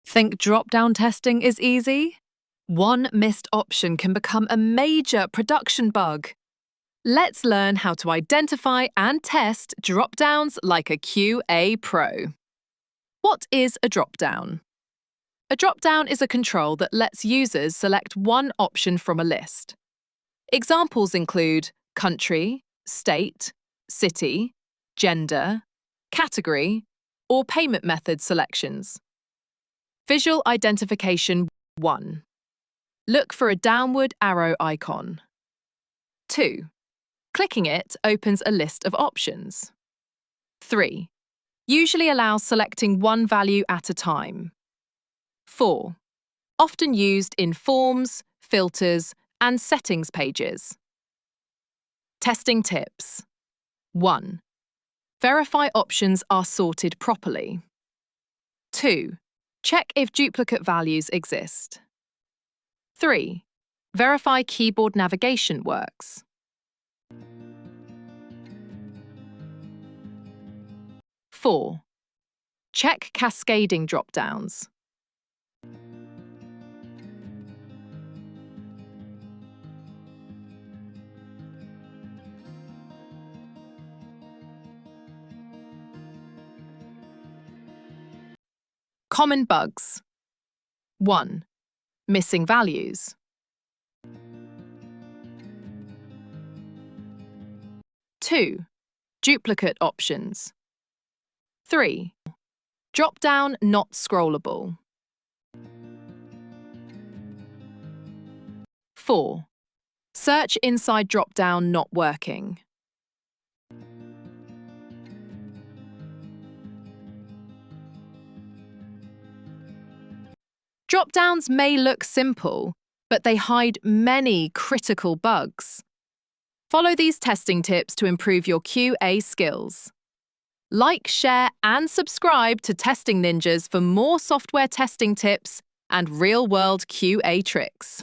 Think drop-down testing is easy? One missed option can become a major production bug. Let's learn how to identify and test drop-downs like a QA pro. What is a drop-down? A drop-down is a control that lets users select one option from a list. Examples include country, state, city, gender, category, or payment method selections. Visual identification 1. Look for a downward arrow icon. 2. Clicking it opens a list of options. 3. Usually allows selecting one value at a time. 4. Often used in forms, filters, and settings pages. Testing tips. 1. Verify options are sorted properly. 2. Check if duplicate values exist. 3. Verify keyboard navigation works. 4. Check cascading drop-downs. Common bugs. 1. Missing values. 2. Duplicate options. 3. Drop-down not scrollable. 4. Search inside drop-down not working. Drop-downs may look simple, but they hide many critical bugs. Follow these testing tips to improve your QA skills. Like, share, and subscribe to Testing Ninjas for more software testing tips and real-world QA tricks.